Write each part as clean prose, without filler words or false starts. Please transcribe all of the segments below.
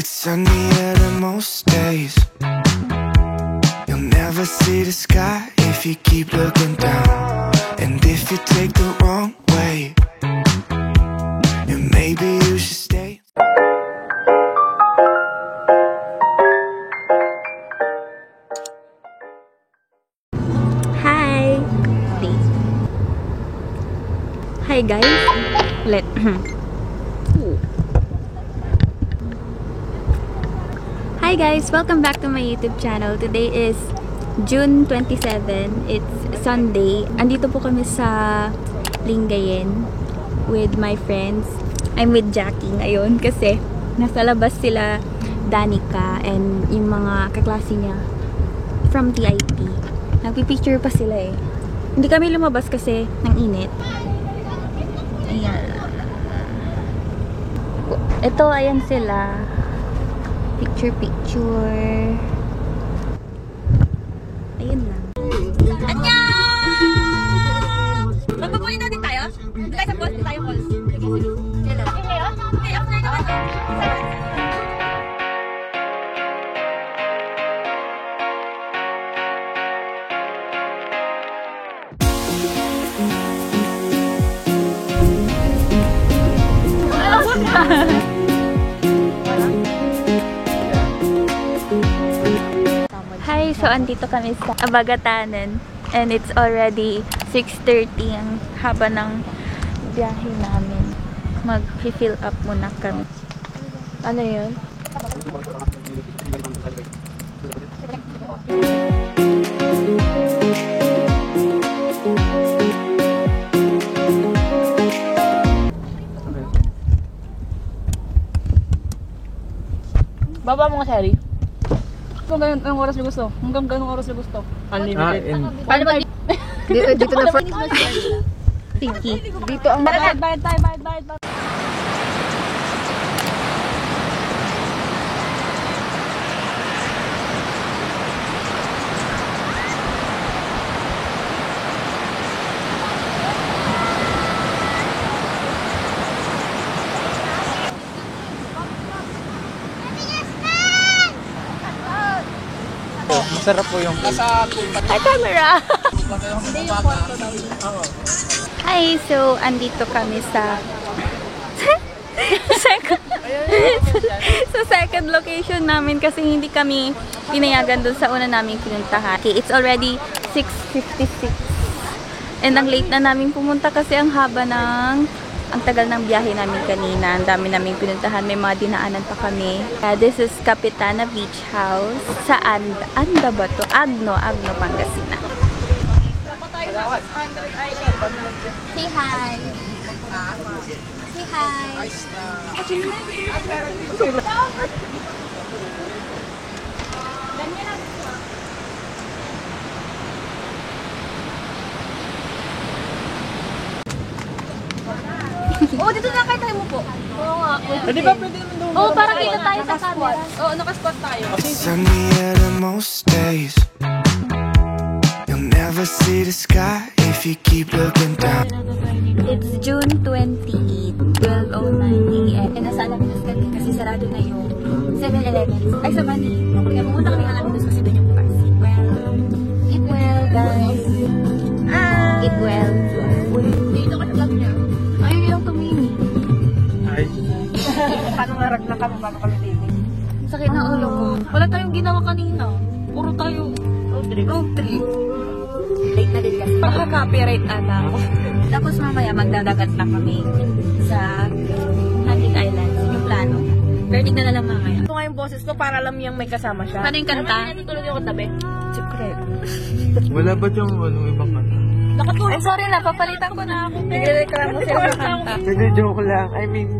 It's sunnier than most days. You'll never see the sky if you keep looking down. And if you take the wrong way, then maybe you should stay. Hi! Hi guys! Hi guys! Welcome back to my YouTube channel. Today is June 27. It's Sunday. Andito po kami sa Lingayen with my friends. I'm with Jackie ngayon kasi nasa labas sila Danica and yung mga kaklase niya from TIP. Nagpipicture pa sila eh. Hindi kami lumabas kasi ng init. Ayan. Ito, ayan sila. Picture. Ayun lang. Annyeong! Magpapunin natin tayo? Hindi tayo sa calls, hindi tayo calls. Hello. Okay, ako na naman. Hi, so andito kami sa Abagatanan and it's already 6:30 ang haba ng biyahe namin. Mag-fill up muna kami. Ano yun? Baba mo nga, Sherry. Hanggang ganun oras na gusto. Hanggang ganung oras na gusto. Unlimited. Paano ba? Dito na first. Tiki. Dito ang bayad. Masarap po yung Hi, camera! Hi! So, andito kami sa second location namin kasi hindi kami pinayagan doon sa una naming pinuntahan. Okay, it's already 6:56 and ang late na namin pumunta kasi ang haba ng ang tagal ng biyahe namin kanina. Ang dami naming pinuntahan. May mga dinaanan pa kami. This is Capitana Beach House sa Anda ba to? Agno, Pangasinan. Say hi! Say hi! Oh, dito na kayo tayo mo po. Oo nga. Di ba pwede naman doon? Oo, parang kita tayo sa camera. Oo, nakaspot tayo. It's sunnier than most days. You'll never see the sky if you keep looking down. It's June 28, 12:09 AM. And nasa Alaminos kami kasi sarado na yung 7-Eleven. Ay, sa Mani. Kaya pumunta kami Alaminos kasi doon yung bus. Eat well, guys. Eat well. Dito ka na lang niya. Ayaw nilang tumingin. Ay. Paano nga na kami bago kami dating? Sakit na ulo ko. Wala tayong ginawa kanina. Puro tayo road trip. Late na din kasi. Maka-copyright ata ako. Tapos mamaya magdadagat na kami sa Hunting Islands. Yung plano. Pero tignan na lang mamaya. Ito nga yung boses ko para alam niyang may kasama siya. Paano yung kanta? Natutulog ako tabi. Secret. Wala ba yung ibang kanta? Nakatulog. Ay, sorry na. Papalitan ko na ako. Nagreklamo sila sa kanta. Hindi, joke lang. I mean,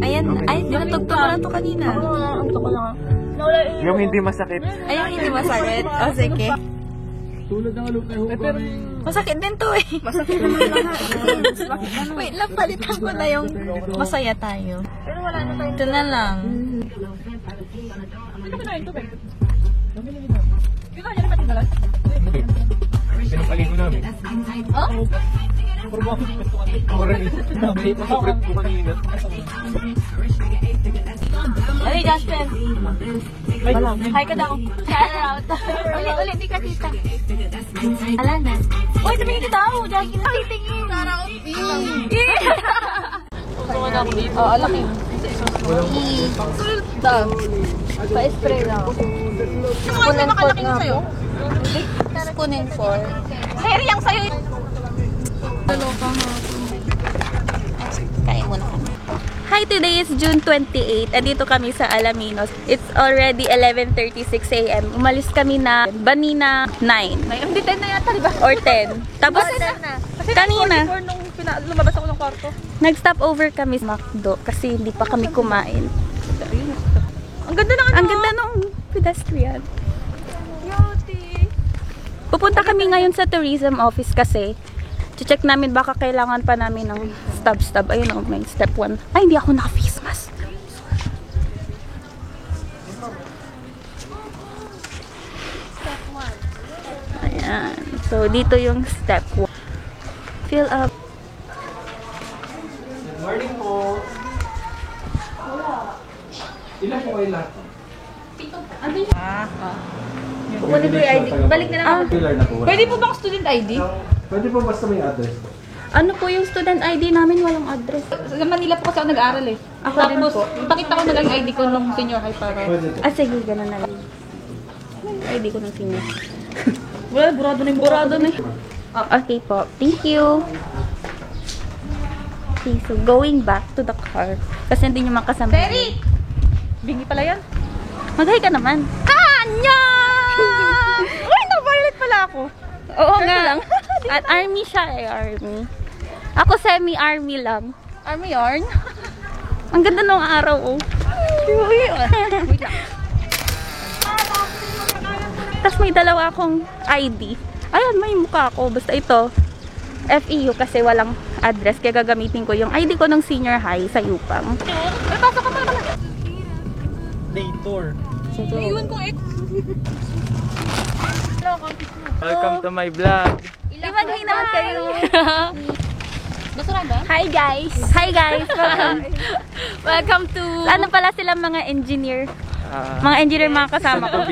Ayan. Ay, dinatugtog ko lang ito kanina. Ang ko lang. Nawala yung hindi masakit. Ayaw, hindi masakit. O, sige. Tulad ng alutay ho. Pero Masakit din to eh. masakit naman lahat. Wait lang, palitan ko na yung masaya tayo. Pero wala na tayo. Ito na lang. Ano ba na ito, Ben? Yung kanya naman tinggalan? pinapaligo namin. Oh? Ay, Uy, Jasper. Hi ka daw. Shout out. Ulit, di ka tita. Ala na. Uy, sabihin ka daw. Jasper. Titingin. Oo, laki. Dam. Pa-spray lang. Spoon and fork nga po. Spoon and fork. Harry, ang sayo. Kain mo na kami. Hi, today is June 28 at dito kami sa Alaminos. It's already 11:36 a.m. Umalis kami na Banina 9. Hindi 10 na yata, diba? Or 10. Tapos, kanina, Nung lumabas ako ng kwarto. nag-stop over kami sa McDo kasi hindi pa kami kumain. Ang ganda ng ano. Ang ganda ng pedestrian. Pupunta kami ngayon sa tourism office kasi check namin baka kailangan pa namin ng stub. Ayun o, may step 1. Ay, hindi ako naka-face mask. Ayan. So, dito yung step 1. Fill up. Good morning po. Ilan po kayo lahat? Kukunin ko yung ID. Balik na lang ako. Pillar na po. Pwede po bang student ID? Pwede po basta may address po. Ano po yung student ID namin? Walang address. Sa Manila po kasi ako nag-aaral eh. Ako din Tapos, po. ipakita ko na lang yung ID ko nung senior high para. Pwede po. Sige, ganun na lang. ID ko ng senior. Wala, burado na yung burado na. Okay po. Thank you. Okay, so going back to the car. Kasi hindi nyo makasama. Terry! Bingi pala yan. Mag-hi ka naman. Annyeong! Uy, na-violet pala ako. Oo Sure nga. lang. At army siya eh, army. Ako semi-army lang. Army yarn. Ang ganda ng araw oh. Wait lang. Tapos may dalawa akong ID. Ayan, may mukha ako. Basta ito, FEU kasi walang address. Kaya gagamitin ko yung ID ko ng senior high sa Yupang. Ay, pasok ka pala. Day tour. Iwan ko eh. Welcome to my vlog. Imagay naman kayo. Basura ba? Hi guys! Hi guys! Welcome to... Ano pala silang mga engineer? Mga engineer mga kasama ko.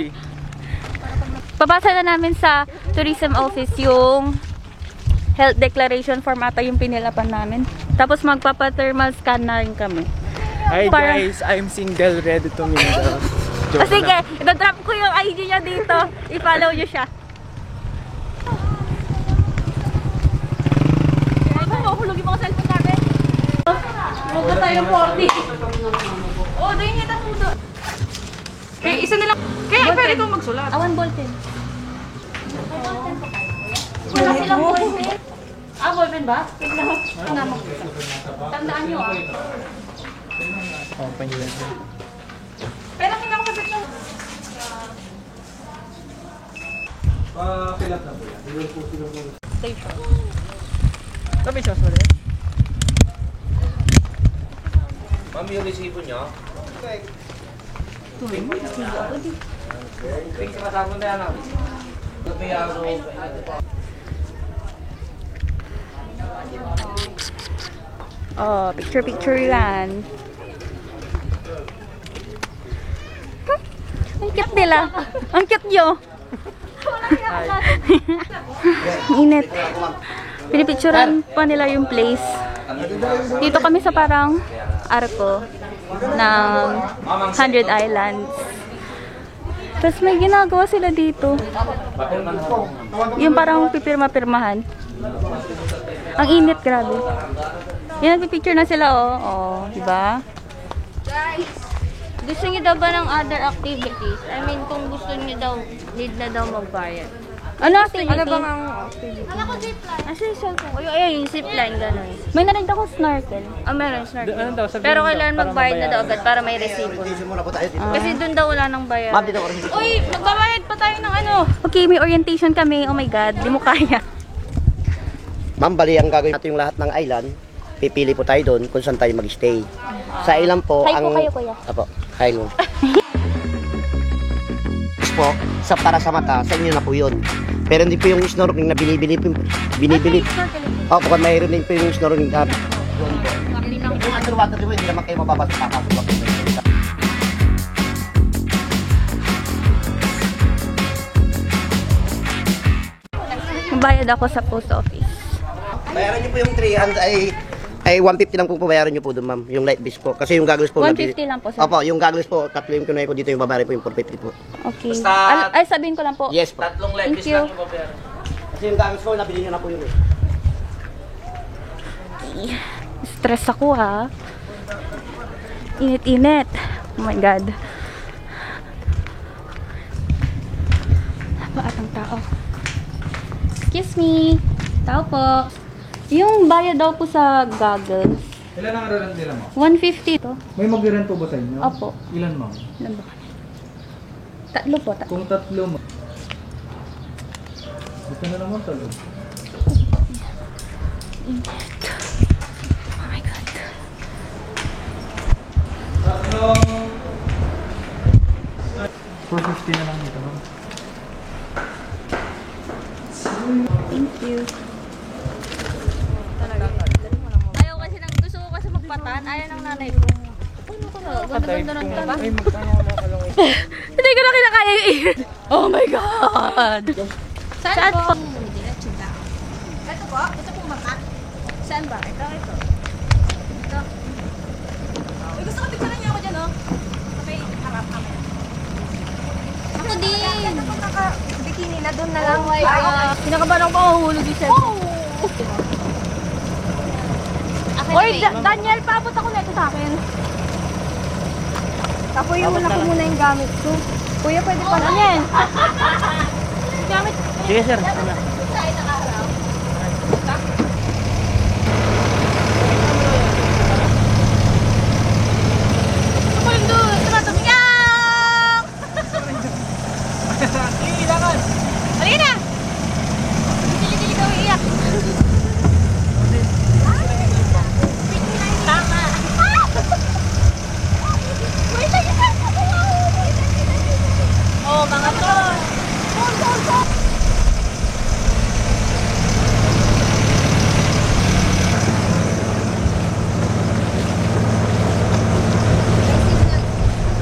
Papasa na namin sa tourism office yung health declaration form ata yung pinilapan namin. Tapos magpapa-thermal scan na rin kami. Hi Para- guys, I'm single, ready to mingle. O sige, ito-drop ko yung ID niya dito. I-follow nyo siya. Mahulog yung mga cellphone namin. Huwag na tayo ng 40. Oo, doon yung tatudo. Kaya isa na lang. Kaya pwede kong magsulat. Awan ballpen. Wala silang ballpen. Ballpen ba? Tandaan nyo ah. Open yun. Pero kinakasabit lang. Pakilat na po yan. Ilan po sila mo. Station. Sabi siya sa rin? Ma'am, yung resibo niyo? Okay. Thanks sa kasama na yan. Oh, picture yan. Ang cute nila. Ang cute nyo. Init. Pinipicturean pa nila yung place. Dito kami sa parang arko ng 100 Islands. Tapos may ginagawa sila dito. Yung parang pipirma-pirmahan. Ang init, grabe. Yan, nagpipicture na sila, oh. Oh, diba? Guys, gusto niyo daw ba ng other activities? I mean, kung gusto niyo daw, need na daw magbayad. Ano activity? Ano bang ang activity? Asa yung cellphone? Ayun, yung zipline, gano'n. May narinig ako snorkel. Meron, snorkel. Ano daw, sabihin Pero daw, kailangan para magbayad na daw mabayaran. agad para may resibo. Kasi dun daw wala nang bayad. Uy, magbabayad pa tayo ng ano. Okay, may orientation kami. Oh my God, di mo kaya. Ma'am, bali ang gagawin natin yung lahat ng island. Pipili po tayo doon kung saan tayo mag-stay. Sa island po, Hi ang... po kayo, kuya. Apo, hi mo. po, sa para sa mata, sa inyo na po yun. Pero hindi po yung snorkeling na binibili. Opo, kung mayroon din po yung snorkeling na doon po. Yung underwater po, hindi naman kayo mababasa. magbabayad ako sa post office. Bayaran niyo po yung 300 ay 150 lang po bayaran niyo po doon, ma'am. Yung light base po. Kasi yung goggles po 150 lang po, sir. Opo, yung goggles po, tatlo yung kinuha ko dito, yung babayaran po yung 450 po. Okay. Basta- Ay, sabihin ko lang po. Yes po. Tatlong Thank levis you. lang yung babayaran. Kasi yung goggles ko, nabili niyo na po yun eh. Stress ako, ha. Init-init. Oh my God. Napaatang tao. Excuse me. Tao po. Yung bayad daw po sa goggles. Ilan ang rerent nila mo? 150 to. May mag-rent po ba sa inyo? Opo. Ilan mo? Ilan ba? Tatlo po. Kung tatlo mo. Ito na naman sa loob. Oh my God. Tatlong 450 na lang dito, ma'am. Thank you. Ayaw kasi gusto ko kasi magpatan. Ayaw ng nanay ko. Ganda-ganda ng tan. Ay, magkano na ka lang ito? Hindi ko na kinakaya i-eat. Oh my God. Saan po? Ito po? Ito po mata. Saan ba? Ito. Uy, gusto ko picture niyo ako dyan, oh. Okay, harap kami. Ako din. Ito po naka-bikini na doon na lang. Oh my God. Kinakabahan ako mahuhulog yung cellphone. Oy, Daniel, paabot ako nito sa akin. Tapuyin mo na ko muna yung gamit ko. Kuya, pwede pa Ano yan? Gamit. Sige, sir. Sa isang araw. Mundo, tumatugyak! Iilangan! Halika na! Dili-dili daw iiyak. Tama. Wait lang yan! Oh, mga tol! Tol!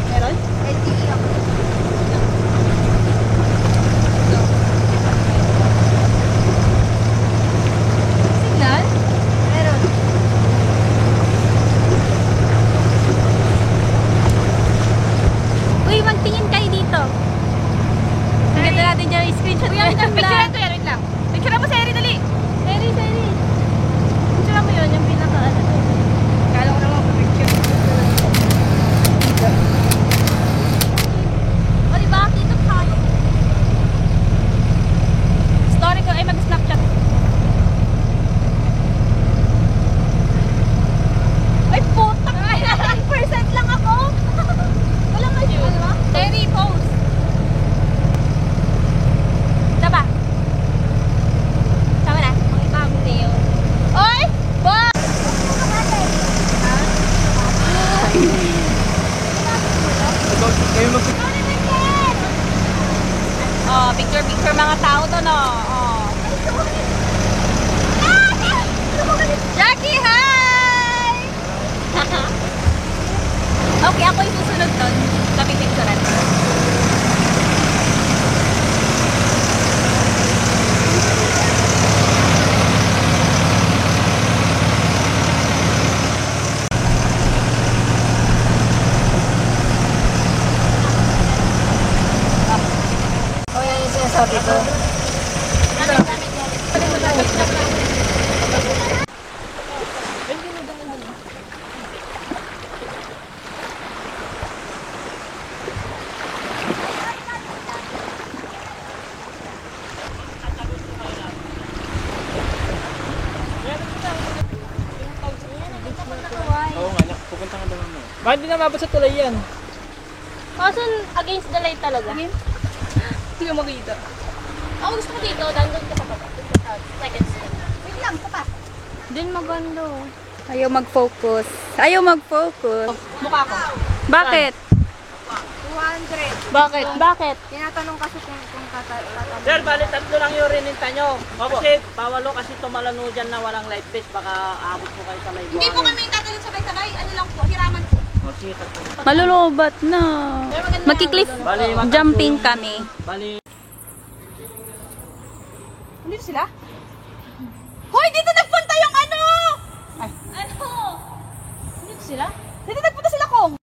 Meron? LTE ako. Signal? Meron. Uy, magtingin kayo dito. Ang ganda natin dyan, screenshot Kuya, mo. picture ito yan. Wait lang. Picture mo si Eri, dali. Eri. Picture mo yun, yung pinaka-ano. Kala ko naman picture. O, diba? Dito tayo. Story ko ay mag-snapchat. Ay, putak! 1% lang ako. Wala nga yun. Ano ba? Eri, pose. Diba? Sama na. Ang thumbnail. Oy! Ba! Kayo mag- Oh, picture mga tao to, no? Oh. Jackie, hi! Okay, ako yung susunod doon. Kami picturean. O, yan yung sinasabi ko. Oo nga, pupunta ka doon mo. Bakit di na mabot sa tulay yan? Kaso against the light talaga. Hindi ko makita. Ako gusto ko dito, nandun ka sa baba. Second stand. Wait lang, pa. Din maganda. Ayaw mag-focus. Ayaw mag-focus. Mukha ko. Bakit? 200. Bakit? Bakit? Tinatanong kasi kung tatanong. Sir, bali tatlo lang yung rininta nyo. Kasi bawalo kasi tumalano dyan na walang light fish. Baka abot po kayo sa may Hindi po kami tatanong sabay-sabay. Ano lang po, hiraman po. O, sige, tatlo. Malulubat na. Magki-cliff Bali, jumping kami. Bali, Hindi Dito sila? Hoy, dito nagpunta yung ano! Ay. Ano? Dito sila? Dito nagpunta sila kong.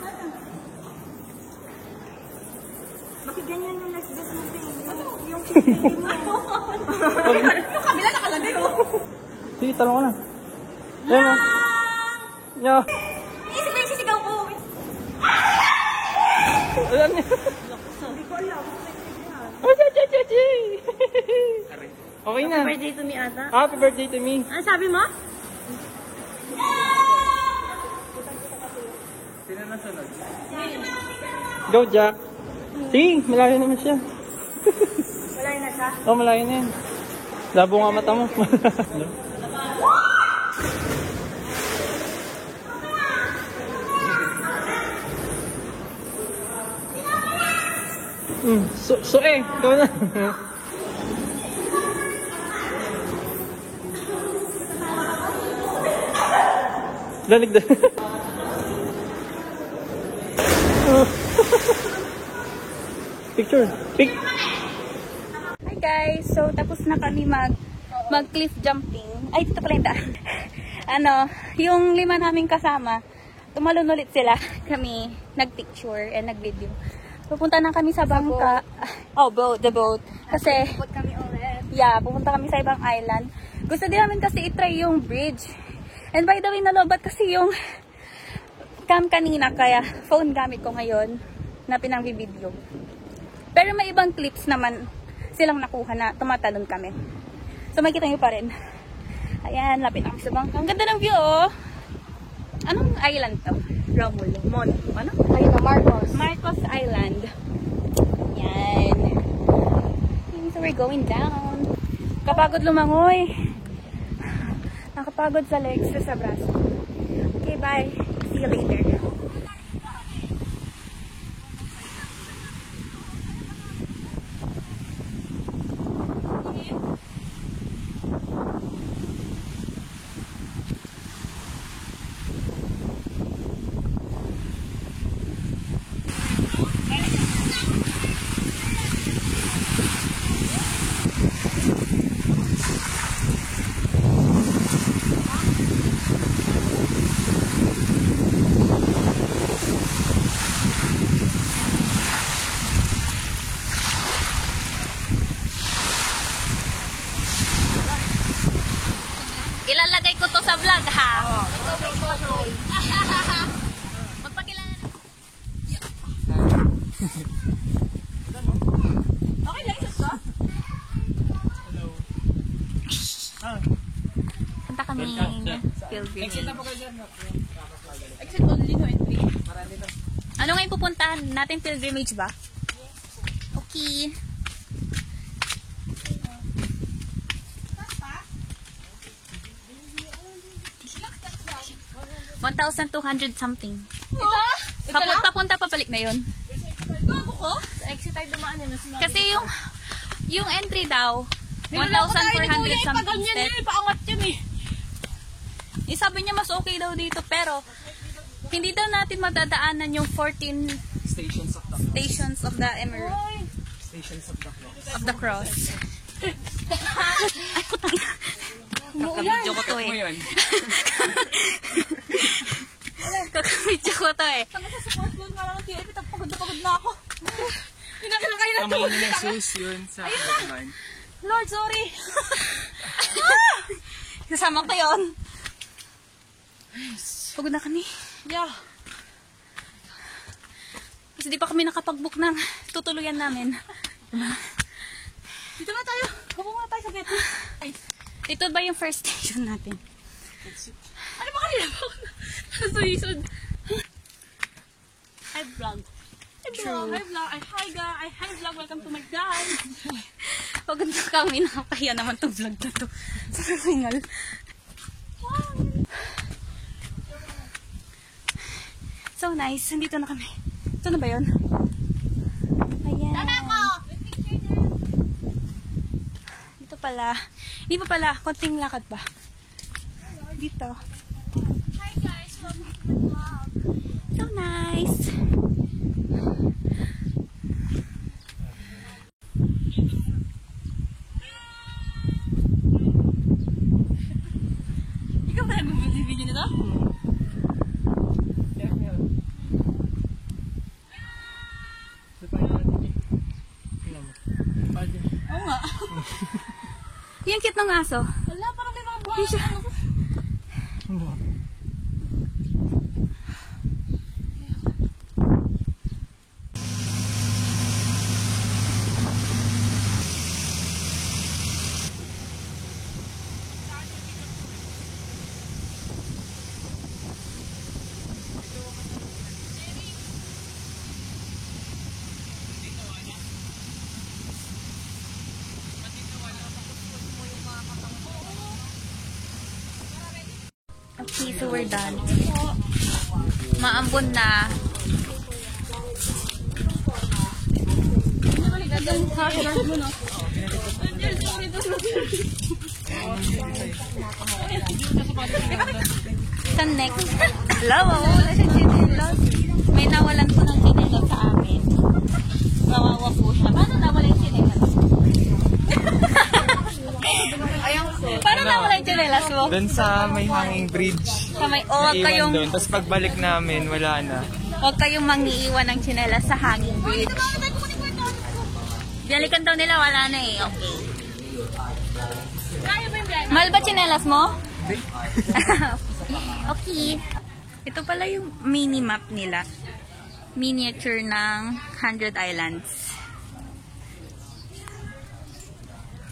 Bakit ganyan yung lesbos mo? Yung pinili mo. Yung kabila nakalagay mo. Sige, talong ko na. Ayan o. Yo. Isip na yung sisigaw ko. Ayan niya. Hindi ko alam. Oh, okay na. Happy birthday to me ata. Happy birthday to me. Ano sabi mo? Sino na sunod? Go, Jack. Sige, malayo naman siya. Wala na siya. Oh, malayo na yan. Labo nga mata mo. So ikaw na. Dalig da. Picture. Hi guys! So, tapos na kami mag cliff jumping. Ay, dito pala yung daan. Yung 5 naming kasama, tumalon ulit sila. Kami nag-picture and nag-video. Pupunta na kami sa bangka. Oh, the boat. Kasi, Ikot kami ulit. yeah, pupunta kami sa ibang island. Gusto din namin kasi itry yung bridge. And by the way, nalobat kasi yung cam kanina, kaya phone gamit ko ngayon na pinang-video. Pero may ibang clips naman silang nakuha na tumatalon kami. So makikita nyo pa rin. Ayan, lapit na kami sa bangka. Ang ganda ng view, oh. Anong island to? Romulo. Ano? Ayun na, Marcos. Marcos Island. Yan. So we're going down. Kapagod lumangoy. Nakapagod sa legs, sa braso. Okay, bye. See you later. Ilalagay ko to sa vlog, ha? Magpakilala na. Okay lang ito. Punta kami pilgrimage. Exit only, no entry. Ano nga yung pupuntahan natin? Pilgrimage ba? Okay. $1,200 something. Papunta pabalik na yun. Bago ko? Sa exit tayo dumaan yun. Kasi yung entry daw, 1,400 something step. Paangat yun eh. Sabi niya mas okay daw dito, pero hindi daw natin madadaanan yung 14 stations of the Emerald. Stations of the Cross. Of the Cross. Ay, putang. Kakabidyo ko to eh. Kakabidyo ko to eh. Tanga sa support loan nga lang ang TLP, pagod na ako. Pinakila kayo na to. Kamay nila sus yun sa headline. Lord, sorry. Kasama ko yun. Pagod na kami. Yeah. Kasi di pa kami nakapag-book ng tutuluyan namin. Dito na tayo. Huwag nga tayo sa Betty. Ito ba yung first station natin? Ano ba kanina ba? Nasuisod. Hi vlog. Hi vlog. Hi vlog. Hi guys. Hi vlog. Welcome to my guys. Pagod na kami. Nakakaya naman itong vlog na to. Sa kasingal. So nice. Nandito na kami. Ito na ba yun? Ayan. Dito pala. Hindi pa pala. Konting lakad pa. Dito. Hi guys. Welcome to my vlog. So nice. Bibigyan nito? Oo nga. Yung cute ng aso. Wala, parang may mga buhang. Okay, so we're done. Maambon na. Sa next. Hello, wala siyang chinelas. May nawalan po ng chinelas sa amin. Kawawa po siya. Paano nawala yung chinelas? Paano nawala yung chinelas mo? Doon sa may hanging bridge. Sa may, huwag Naiwan kayong, doon. Tapos pagbalik namin, wala na. huwag kayong mangiiwan ng chinelas sa hanging bridge. Balikan daw nila, wala na eh. Okay. Mahal ba chinelas mo? Okay. Ito pala yung mini map nila. Miniature ng 100 Islands.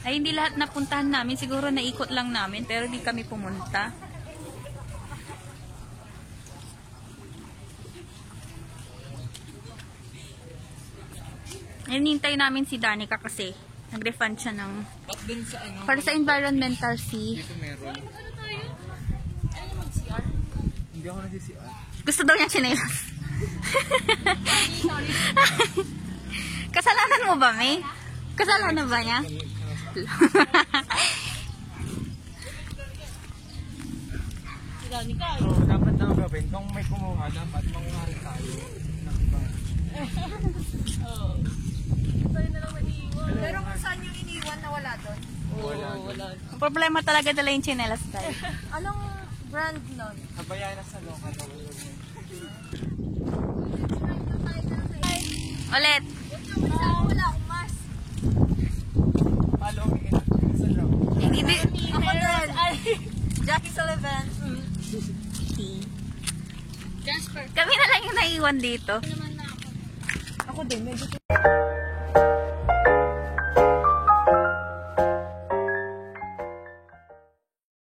Ay, hindi lahat napuntahan namin. Siguro naikot lang namin, pero di kami pumunta. Hinintay namin si Danica kasi nag-refund siya ng para sa environmental fee. Dito meron. Hindi ako nag-CR. Gusto daw niya chinelas. Kasalanan mo ba, May? Kasalanan ba niya? So, dapat na gawin. Kung may kumuha, dapat manguha rin tayo. Pero kung saan yung iniwan na wala doon? Wala. Ang problema talaga dala yung chinelas tayo. Anong brand nun? Kabayan na sa local. Ulit. Wala akong mask. Follow me sa local. Hindi. Ako din. Jackie Sullivan. Kami na lang yung naiwan dito. Ako din. Medyo